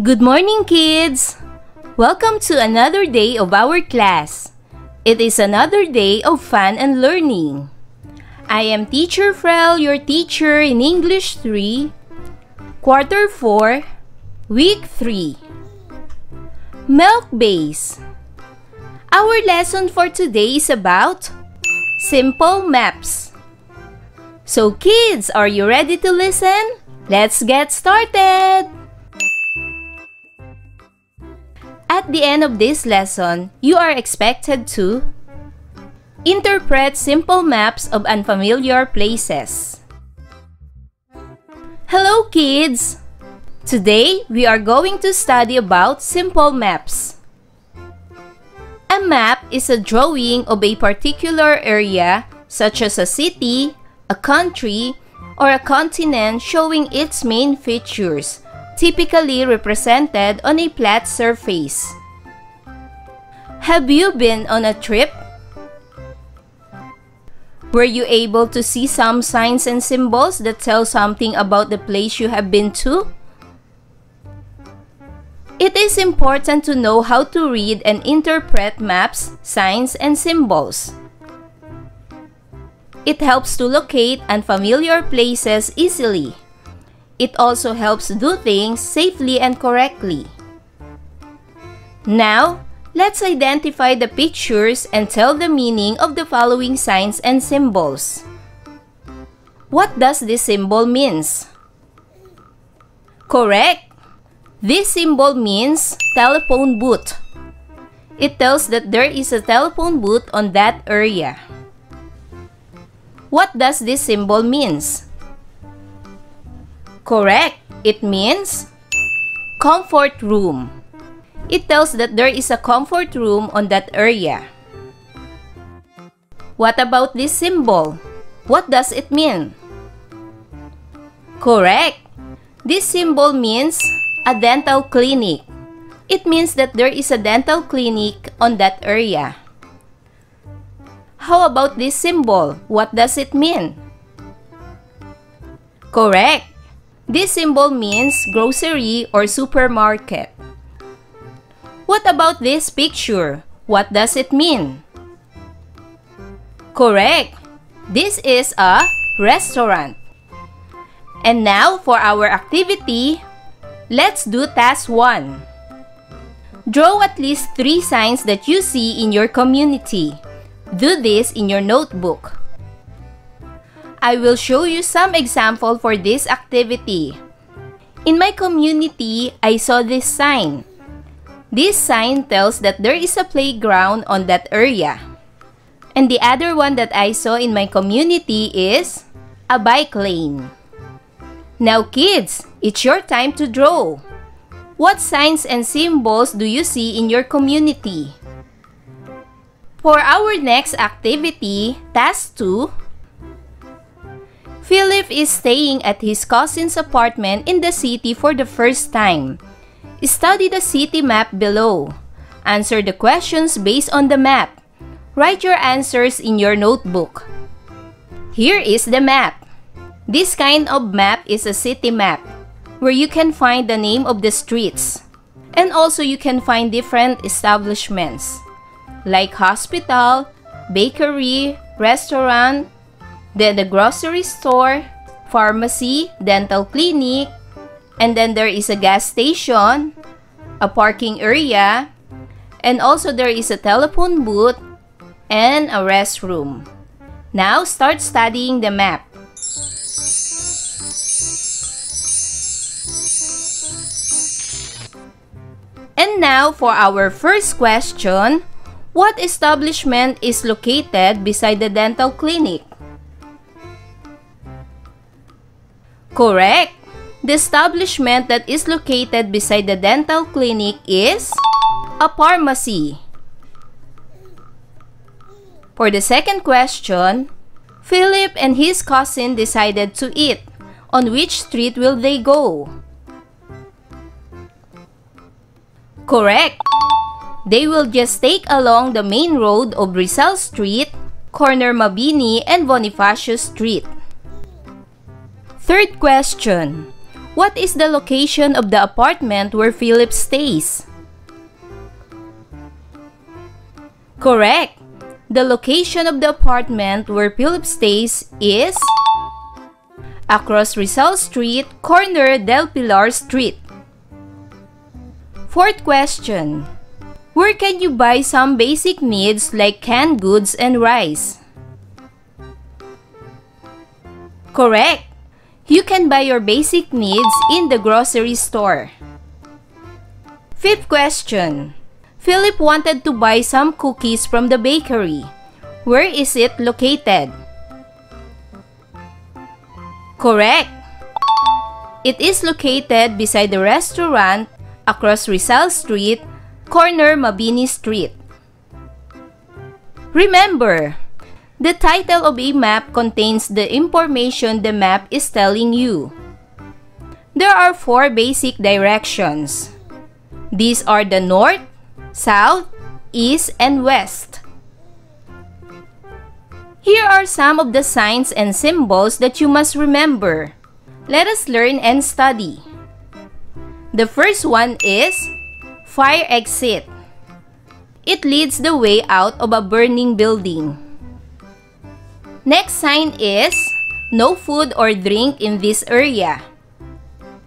Good morning, kids! Welcome to another day of our class. It is another day of fun and learning. I am Teacher Frell, your teacher in English 3, Quarter 4, Week 3. Melc-Based. Our lesson for today is about simple maps. So kids, are you ready to listen? Let's get started! At the end of this lesson, you are expected to interpret simple maps of unfamiliar places. Hello kids! Today, we are going to study about simple maps. A map is a drawing of a particular area, such as a city, a country, or a continent showing its main features, typically represented on a flat surface. Have you been on a trip? Were you able to see some signs and symbols that tell something about the place you have been to? It is important to know how to read and interpret maps, signs, and symbols. It helps to locate unfamiliar places easily. It also helps do things safely and correctly. Now, let's identify the pictures and tell the meaning of the following signs and symbols. What does this symbol means? Correct! This symbol means telephone booth. It tells that there is a telephone booth on that area. What does this symbol means? Correct! It means comfort room. It tells that there is a comfort room on that area. What about this symbol? What does it mean? Correct! This symbol means a dental clinic. It means that there is a dental clinic on that area. How about this symbol? What does it mean? Correct! This symbol means grocery or supermarket. What about this picture? What does it mean? Correct! This is a restaurant. And now for our activity, let's do task 1. Draw at least 3 signs that you see in your community. Do this in your notebook. I will show you some example for this activity. In my community, I saw this sign. This sign tells that there is a playground on that area. And the other one that I saw in my community is a bike lane. Now kids, it's your time to draw. What signs and symbols do you see in your community? For our next activity, task 2, Philip is staying at his cousin's apartment in the city for the first time. Study the city map below. Answer the questions based on the map. Write your answers in your notebook. Here is the map. This kind of map is a city map, where you can find the name of the streets. And also you can find different establishments, like hospital, bakery, restaurant, then the grocery store, pharmacy, dental clinic, and then there is a gas station, a parking area, and also there is a telephone booth and a restroom. Now start studying the map. And now for our first question, what establishment is located beside the dental clinic? Correct! The establishment that is located beside the dental clinic is a pharmacy. For the second question, Philip and his cousin decided to eat. On which street will they go? Correct! They will just take along the main road of Rizal Street, corner Mabini and Bonifacio Street. Third question. What is the location of the apartment where Philip stays? Correct. The location of the apartment where Philip stays is across Rizal Street, corner Del Pilar Street. Fourth question. Where can you buy some basic needs like canned goods and rice? Correct. You can buy your basic needs in the grocery store. Fifth question. Philip wanted to buy some cookies from the bakery. Where is it located? Correct. It is located beside the restaurant across Rizal Street, corner Mabini Street. Remember, the title of a map contains the information the map is telling you. There are 4 basic directions. These are the north, south, east, and west. Here are some of the signs and symbols that you must remember. Let us learn and study. The first one is fire exit. It leads the way out of a burning building. Next sign is no food or drink in this area.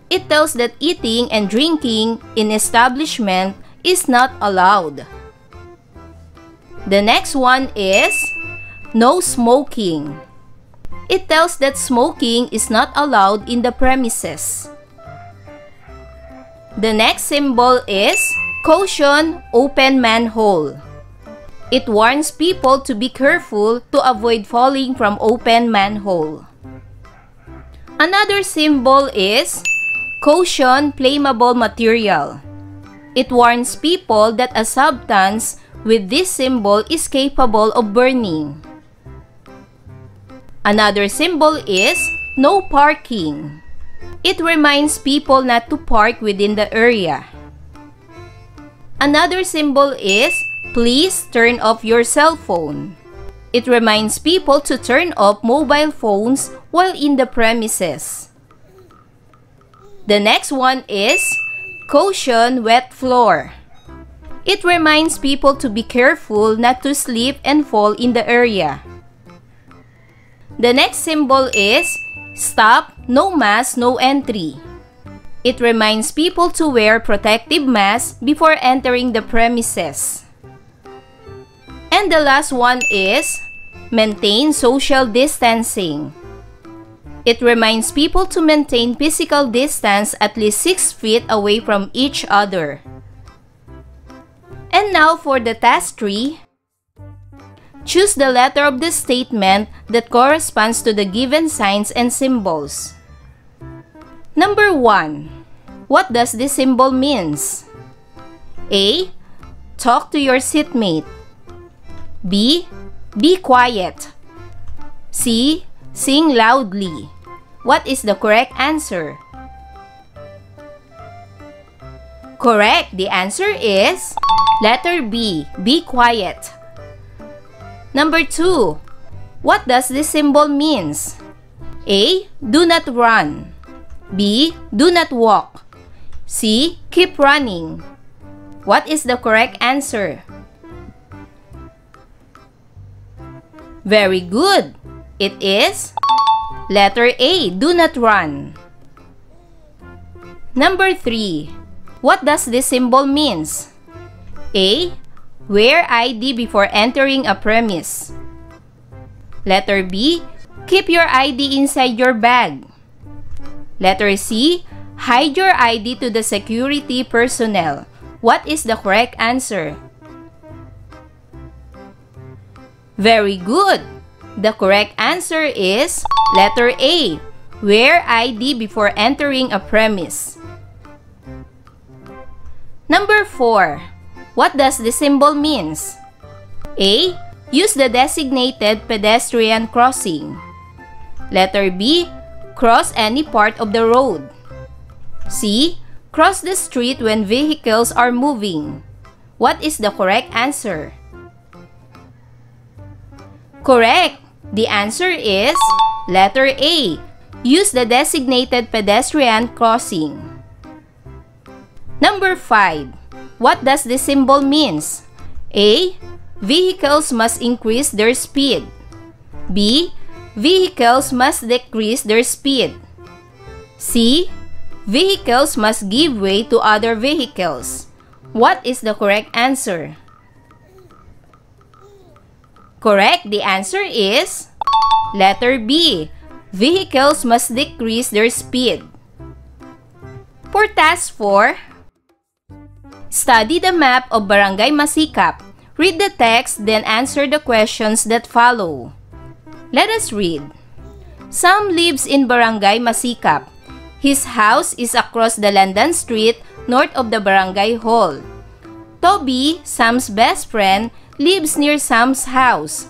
It tells that eating and drinking in establishment is not allowed. The next one is no smoking. It tells that smoking is not allowed in the premises. The next symbol is caution, open manhole. It warns people to be careful to avoid falling from open manhole. Another symbol is caution, flammable material. It warns people that a substance with this symbol is capable of burning. Another symbol is no parking. It reminds people not to park within the area. Another symbol is please turn off your cell phone. It reminds people to turn off mobile phones while in the premises. The next one is caution, wet floor. It reminds people to be careful not to slip and fall in the area. The next symbol is stop, no mask, no entry. It reminds people to wear protective masks before entering the premises. And the last one is maintain social distancing. It reminds people to maintain physical distance at least 6 feet away from each other. And now for the task 3. Choose the letter of the statement that corresponds to the given signs and symbols. Number 1. What does this symbol means? A. Talk to your seatmate. B. Be quiet. C. Sing loudly. What is the correct answer? Correct. The answer is letter B. Be quiet. Number 2. What does this symbol means? A. Do not run. B. Do not walk. C. Keep running. What is the correct answer? Very good. It is letter A. Do not run. Number 3. What does this symbol means? A. Wear ID before entering a premise. Letter B. Keep your ID inside your bag. Letter C. Hide your ID to the security personnel. What is the correct answer? Very good. The correct answer is letter A. Wear ID before entering a premise. Number 4. What does the symbol means? A. Use the designated pedestrian crossing. Letter B. Cross any part of the road. C. Cross the street when vehicles are moving. What is the correct answer? Correct. The answer is letter A. use the designated pedestrian crossing. Number 5. What does this symbol means? A. Vehicles must increase their speed. B. Vehicles must decrease their speed. C. Vehicles must give way to other vehicles. What is the correct answer? Correct, the answer is letter B. Vehicles must decrease their speed. For task 4, study the map of Barangay Masikap. Read the text, then answer the questions that follow. Let us read. Sam lives in Barangay Masikap. His house is across the Landan Street, north of the barangay hall. Toby, Sam's best friend, lives near Sam's house.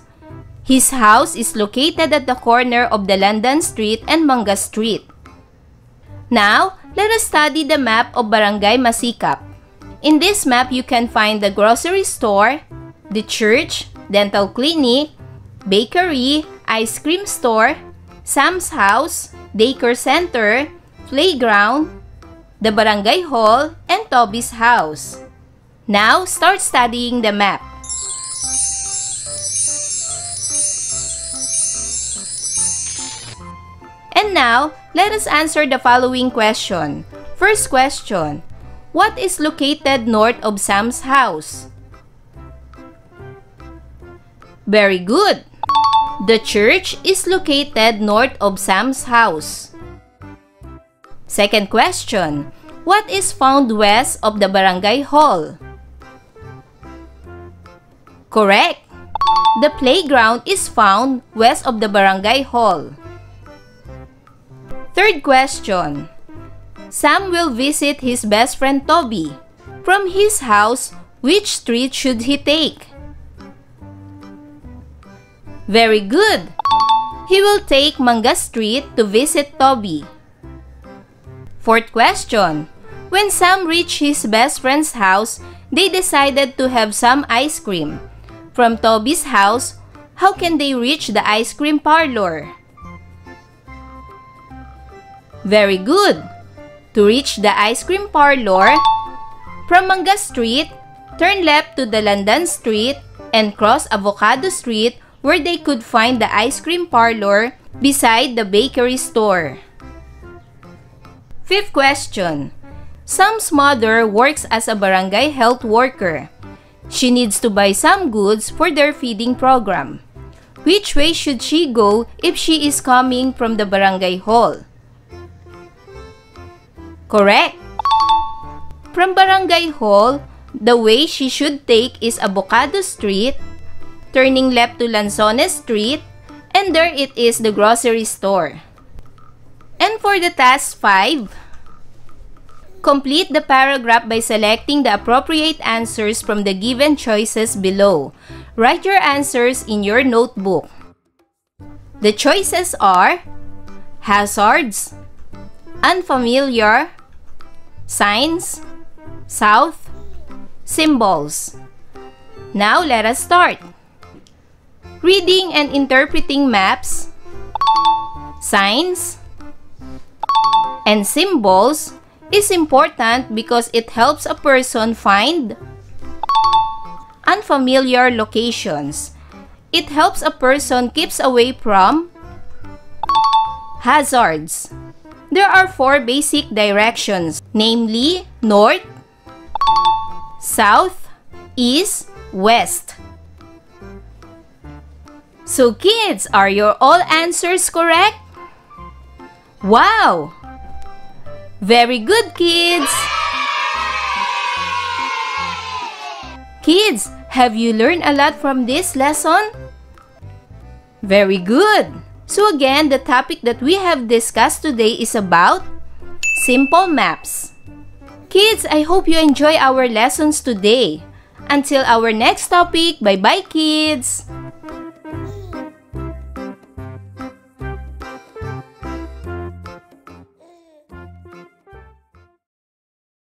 His house is located at the corner of the Landan Street and Manga Street. Now, let us study the map of Barangay Masikap. In this map, you can find the grocery store, the church, dental clinic, bakery, ice cream store, Sam's house, daycare center, playground, the barangay hall, and Toby's house. Now, start studying the map. And now, let us answer the following question. First question, what is located north of Sam's house? Very good. The church is located north of Sam's house. Second question, what is found west of the barangay hall? Correct. The playground is found west of the barangay hall. Third question, Sam will visit his best friend Toby. From his house, which street should he take? Very good. He will take Manga Street to visit Toby. Fourth question, when Sam reached his best friend's house, they decided to have some ice cream. From Toby's house, how can they reach the ice cream parlor? Very good. To reach the ice cream parlor, from Manga Street, turn left to the Landan Street and cross Avocado Street where they could find the ice cream parlor beside the bakery store. Fifth question. Sam's mother works as a barangay health worker. She needs to buy some goods for their feeding program. Which way should she go if she is coming from the barangay hall? Correct. From barangay hall, the way she should take is Avocado Street, turning left to Lanzones Street, and there it is the grocery store. And for the task 5, complete the paragraph by selecting the appropriate answers from the given choices below. Write your answers in your notebook. The choices are hazards, unfamiliar, signs, south, symbols. Now let us start. Reading and interpreting maps, signs, and symbols is important because it helps a person find unfamiliar locations. It helps a person keeps away from hazards. There are 4 basic directions, namely north, south, east, west. So kids, are your all answers correct? Wow! Very good, kids! Kids, have you learned a lot from this lesson? Very good! So again, the topic that we have discussed today is about simple maps. Kids, I hope you enjoy our lessons today. Until our next topic, bye-bye kids!